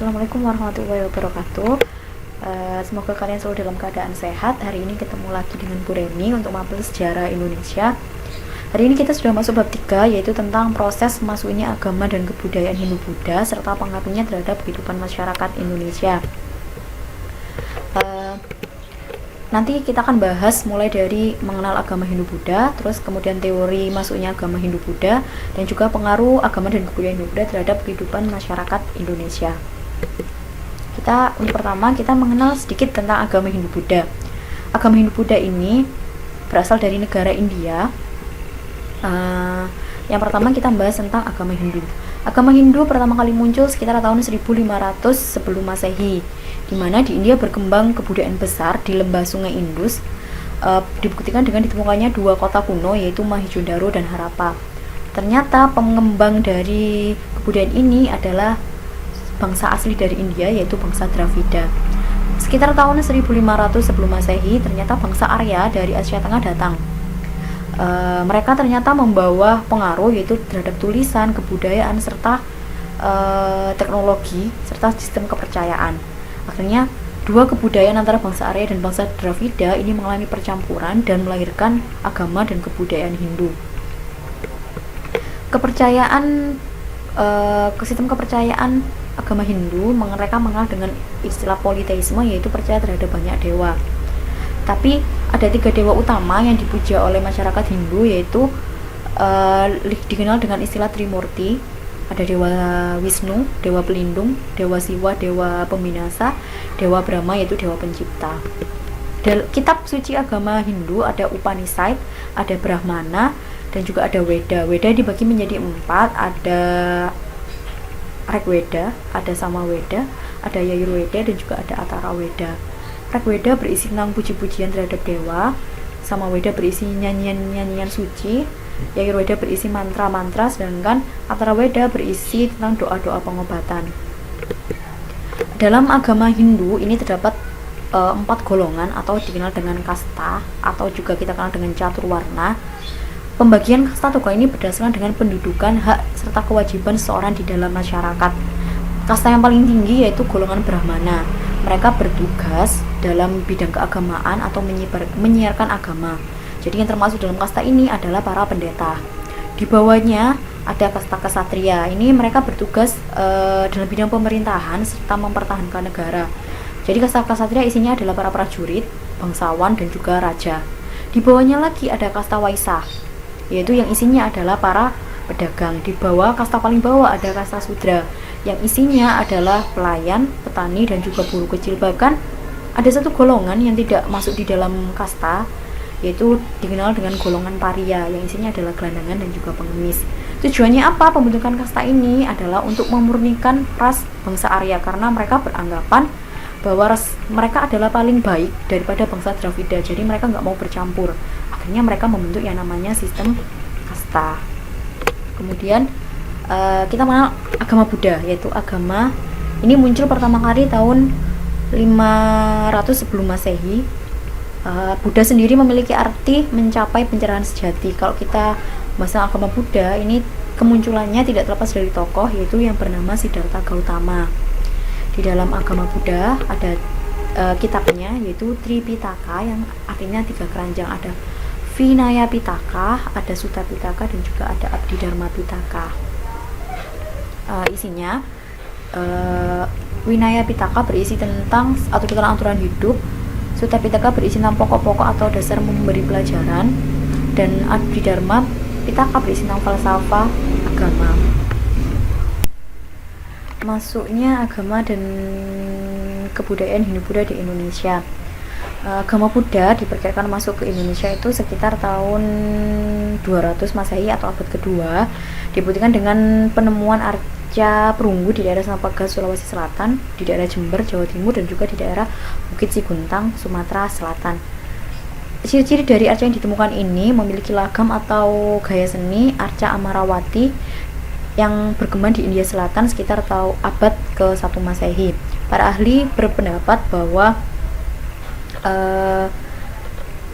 Assalamualaikum warahmatullahi wabarakatuh. Semoga kalian selalu dalam keadaan sehat. Hari ini ketemu lagi dengan Bu Reni untuk mapel sejarah Indonesia. Hari ini kita sudah masuk bab 3, yaitu tentang proses masuknya agama dan kebudayaan Hindu-Buddha serta pengaruhnya terhadap kehidupan masyarakat Indonesia. Nanti kita akan bahas mulai dari mengenal agama Hindu-Buddha, terus kemudian teori masuknya agama Hindu-Buddha, dan juga pengaruh agama dan kebudayaan Hindu-Buddha terhadap kehidupan masyarakat Indonesia. Untuk pertama kita mengenal sedikit tentang agama Hindu-Buddha. Agama Hindu-Buddha ini berasal dari negara India. Yang pertama kita bahas tentang agama Hindu. Agama Hindu pertama kali muncul sekitar tahun 1500 sebelum Masehi, di mana di India berkembang kebudayaan besar di lembah Sungai Indus. Dibuktikan dengan ditemukannya dua kota kuno, yaitu Mohenjo-daro dan Harappa. Ternyata pengembang dari kebudayaan ini adalah bangsa asli dari India, yaitu bangsa Dravida. Sekitar tahun 1500 sebelum Masehi, ternyata bangsa Arya dari Asia Tengah datang. Mereka ternyata membawa pengaruh, yaitu terhadap tulisan, kebudayaan, serta teknologi, serta sistem kepercayaan. Akhirnya dua kebudayaan antara bangsa Arya dan bangsa Dravida ini mengalami percampuran dan melahirkan agama dan kebudayaan Hindu. Sistem kepercayaan agama Hindu mereka mengenal dengan istilah politeisme, yaitu percaya terhadap banyak dewa. Tapi ada 3 dewa utama yang dipuja oleh masyarakat Hindu, yaitu dikenal dengan istilah Trimurti. Ada Dewa Wisnu, Dewa Pelindung, Dewa Siwa, Dewa Pembinasa, Dewa Brahma, yaitu Dewa Pencipta. Kitab suci agama Hindu ada Upanishad, ada Brahmana, dan juga ada Weda. Weda dibagi menjadi 4, ada Rigveda, ada Samaveda, ada Yajurveda, dan juga ada Atharva Weda. Rigveda berisi tentang puji-pujian terhadap dewa, Samaveda berisi nyanyian-nyanyian suci, Yajurveda berisi mantra-mantra, sedangkan Atharva Weda berisi tentang doa-doa pengobatan. Dalam agama Hindu ini terdapat 4 golongan atau dikenal dengan kasta, atau juga kita kenal dengan caturwarna. Pembagian kasta tokoh ini berdasarkan dengan pendudukan, hak, serta kewajiban seseorang di dalam masyarakat. Kasta yang paling tinggi yaitu golongan Brahmana. Mereka bertugas dalam bidang keagamaan atau menyiarkan agama. Jadi yang termasuk dalam kasta ini adalah para pendeta. Di bawahnya ada kasta ksatria. Ini mereka bertugas dalam bidang pemerintahan serta mempertahankan negara. Jadi kasta ksatria isinya adalah para prajurit, bangsawan, dan juga raja. Di bawahnya lagi ada kasta waisya, yaitu yang isinya adalah para pedagang. Di bawah kasta paling bawah ada kasta sudra, yang isinya adalah pelayan, petani, dan juga buruh kecil. Bahkan ada satu golongan yang tidak masuk di dalam kasta, yaitu dikenal dengan golongan paria, yang isinya adalah gelandangan dan juga pengemis. Tujuannya apa? Pembentukan kasta ini adalah untuk memurnikan ras bangsa Arya, karena mereka beranggapan bahwa ras mereka adalah paling baik daripada bangsa Dravida. Jadi mereka nggak mau bercampur. Akhirnya mereka membentuk yang namanya sistem kasta. Kemudian kita mengenal agama Buddha, yaitu agama ini muncul pertama kali tahun 500 sebelum Masehi. Buddha sendiri memiliki arti mencapai pencerahan sejati. Kalau kita bahas agama Buddha, ini kemunculannya tidak terlepas dari tokoh, yaitu yang bernama Siddhartha Gautama. Di dalam agama Buddha ada kitabnya, yaitu Tripitaka, yang artinya 3 keranjang. Ada Vinaya Pitaka, ada Sutta Pitaka, dan juga ada Abhidharma Pitaka. Isinya Vinaya Pitaka berisi tentang aturan-aturan hidup, Sutta Pitaka berisi tentang pokok-pokok atau dasar memberi pelajaran, dan Abhidharma Pitaka berisi tentang falsafah agama. Masuknya agama dan kebudayaan Hindu-Buddha di Indonesia. Agama Buddha diperkirakan masuk ke Indonesia itu sekitar tahun 200 Masehi atau abad kedua. Dibuktikan dengan penemuan arca perunggu di daerah Sampaga, Sulawesi Selatan, di daerah Jember, Jawa Timur, dan juga di daerah Bukit Siguntang, Sumatera Selatan. Ciri-ciri dari arca yang ditemukan ini memiliki lagam atau gaya seni arca Amarawati yang berkembang di India Selatan sekitar abad ke-1 Masehi. Para ahli berpendapat bahwa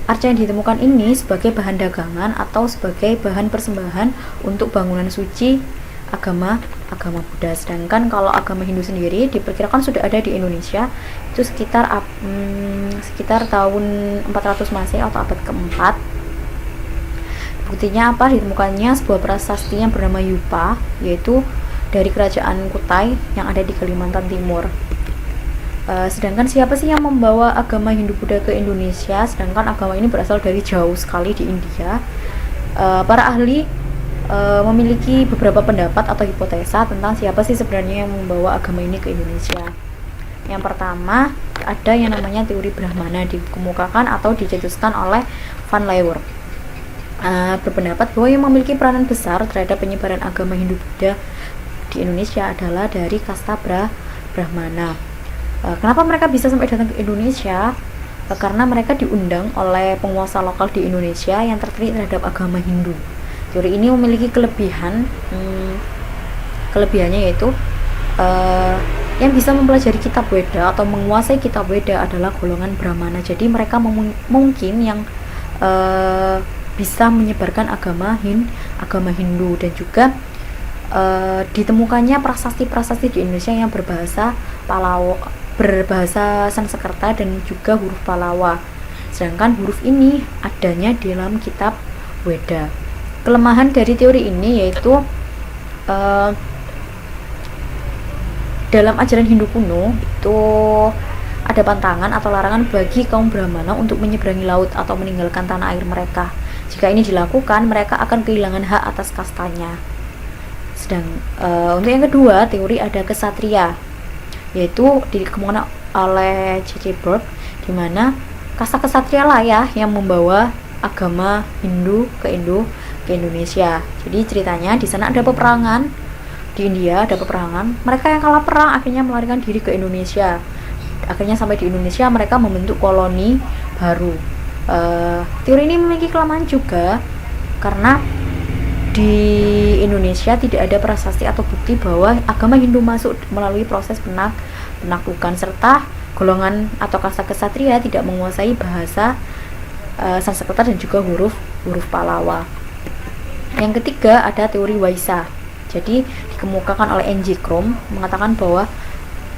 arca yang ditemukan ini sebagai bahan dagangan atau sebagai bahan persembahan untuk bangunan suci agama agama Buddha. Sedangkan kalau agama Hindu sendiri diperkirakan sudah ada di Indonesia itu sekitar tahun 400 Masehi atau abad keempat. Buktinya apa? Ditemukannya sebuah prasasti yang bernama Yupa, yaitu dari kerajaan Kutai yang ada di Kalimantan Timur. Sedangkan siapa sih yang membawa agama Hindu Buddha ke Indonesia? Sedangkan agama ini berasal dari jauh sekali di India. Para ahli memiliki beberapa pendapat atau hipotesa tentang siapa sih sebenarnya yang membawa agama ini ke Indonesia. Yang pertama, ada yang namanya teori Brahmana, dikemukakan atau dicetuskan oleh Van Leeuwen. Berpendapat bahwa yang memiliki peranan besar terhadap penyebaran agama Hindu Buddha di Indonesia adalah dari kasta Brahmana. Kenapa mereka bisa sampai datang ke Indonesia? Karena mereka diundang oleh penguasa lokal di Indonesia yang tertarik terhadap agama Hindu. Teori ini memiliki kelebihannya yaitu yang bisa mempelajari kitab Weda atau menguasai kitab Weda adalah golongan Brahmana. Jadi mereka mungkin yang bisa menyebarkan agama Hindu, dan juga ditemukannya prasasti-prasasti di Indonesia yang berbahasa Sanskerta dan juga huruf Palawa. Sedangkan huruf ini adanya di dalam kitab Weda. Kelemahan dari teori ini yaitu dalam ajaran Hindu kuno itu ada pantangan atau larangan bagi kaum Brahmana untuk menyeberangi laut atau meninggalkan tanah air mereka. Jika ini dilakukan, mereka akan kehilangan hak atas kastanya. Untuk yang kedua, teori ada kesatria, yaitu dikemukakan oleh C.C. Burke, di mana kasta kesatria lah ya yang membawa agama Hindu ke Indonesia. Jadi ceritanya di sana ada peperangan, di India ada peperangan, mereka yang kalah perang akhirnya melarikan diri ke Indonesia. Akhirnya sampai di Indonesia mereka membentuk koloni baru. Teori ini memiliki kelemahan juga karena di Indonesia tidak ada prasasti atau bukti bahwa agama Hindu masuk melalui proses penaklukan, serta golongan atau kasta kesatria tidak menguasai bahasa Sanskerta dan juga huruf Palawa. Yang ketiga ada teori Waisa. Jadi dikemukakan oleh N.J. Krom mengatakan bahwa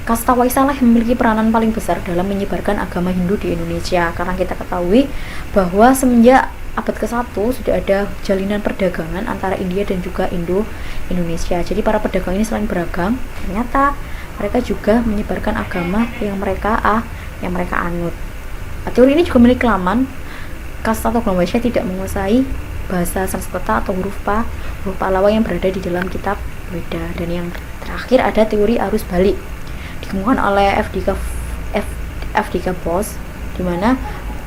kasta Waisa lah yang memiliki peranan paling besar dalam menyebarkan agama Hindu di Indonesia, karena kita ketahui bahwa semenjak abad ke-1 sudah ada jalinan perdagangan antara India dan juga Indonesia. Jadi para pedagang ini selain beragam, ternyata mereka juga menyebarkan agama yang mereka anut. Teori ini juga memiliki kelemahan. Kasta atau golongan Waisya tidak menguasai bahasa Sanskerta atau huruf Palawa yang berada di dalam kitab Weda. Dan yang terakhir ada teori arus balik, dikemukakan oleh F.D.K. Bose, di mana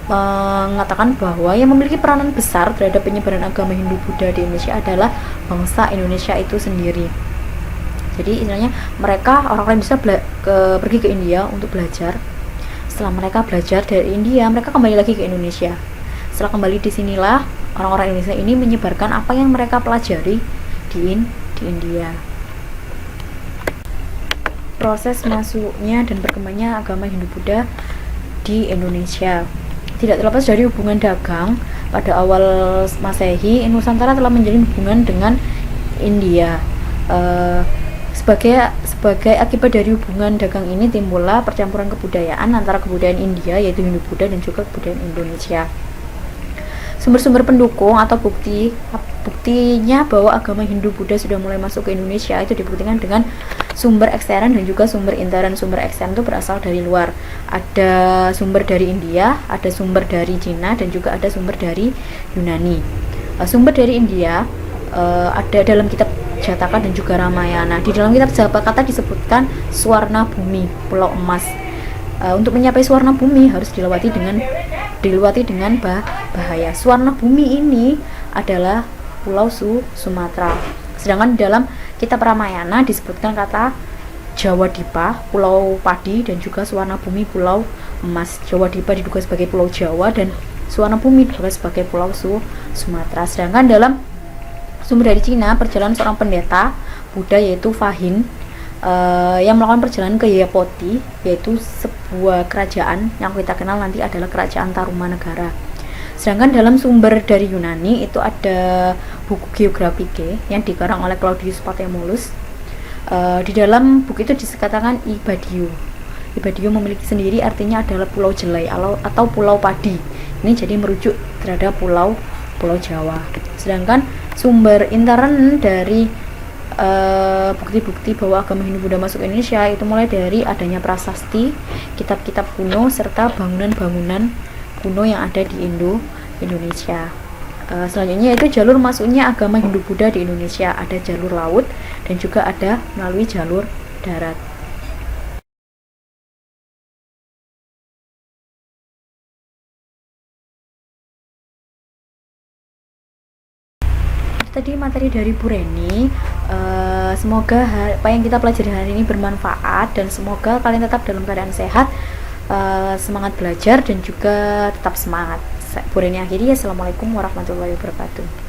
mengatakan bahwa yang memiliki peranan besar terhadap penyebaran agama Hindu Buddha di Indonesia adalah bangsa Indonesia itu sendiri. Jadi istilahnya mereka orang-orang bisa pergi ke India untuk belajar. Setelah mereka belajar dari India, mereka kembali lagi ke Indonesia. Setelah kembali di sinilah orang-orang Indonesia ini menyebarkan apa yang mereka pelajari di India. Proses masuknya dan berkembangnya agama Hindu Buddha di Indonesia tidak terlepas dari hubungan dagang. Pada awal Masehi, Nusantara telah menjalin hubungan dengan India. Sebagai akibat dari hubungan dagang ini timbullah percampuran kebudayaan antara kebudayaan India yaitu Hindu Buddha dan juga kebudayaan Indonesia. Sumber-sumber pendukung atau buktinya bahwa agama Hindu Buddha sudah mulai masuk ke Indonesia itu dibuktikan dengan sumber ekstern dan juga sumber intern. Sumber ekstern itu berasal dari luar. Ada sumber dari India, ada sumber dari Cina, dan juga ada sumber dari Yunani. Sumber dari India ada dalam kitab Jataka dan juga Ramayana. Di dalam kitab Jataka disebutkan Swarna Bumi, Pulau Emas. Untuk mencapai Swarna Bumi harus dilewati dengan bahaya. Swarna Bumi ini adalah Pulau Sumatera. Sedangkan dalam kitab Ramayana disebutkan kata Jawa Dipa, Pulau Padi, dan juga Swarna Bumi, Pulau Emas. Jawa Dipa diduga sebagai Pulau Jawa dan Swarna Bumi diduga sebagai Pulau Sumatera. Sedangkan dalam sumber dari Cina, perjalanan seorang pendeta Buddha yaitu Fahin yang melakukan perjalanan ke Yapoti, yaitu sebuah kerajaan yang kita kenal nanti adalah kerajaan Tarumanegara. Sedangkan dalam sumber dari Yunani itu ada buku Geographicae yang dikarang oleh Claudius Paterculus. Di dalam buku itu dikatakan Ibadio. Ibadio memiliki sendiri artinya adalah Pulau Jelai atau Pulau Padi. Ini jadi merujuk terhadap Pulau Jawa. Sedangkan sumber intern dari bukti-bukti bahwa agama Hindu Buddha masuk Indonesia itu mulai dari adanya prasasti, kitab-kitab kuno, serta bangunan-bangunan kuno yang ada di Indonesia. Selanjutnya itu jalur masuknya agama Hindu Buddha di Indonesia, ada jalur laut dan juga ada melalui jalur darat. Tadi materi dari Bu Reni. Semoga apa yang kita pelajari hari ini bermanfaat dan semoga kalian tetap dalam keadaan sehat, semangat belajar dan juga tetap semangat. Bu Reni akhiri, assalamualaikum warahmatullahi wabarakatuh.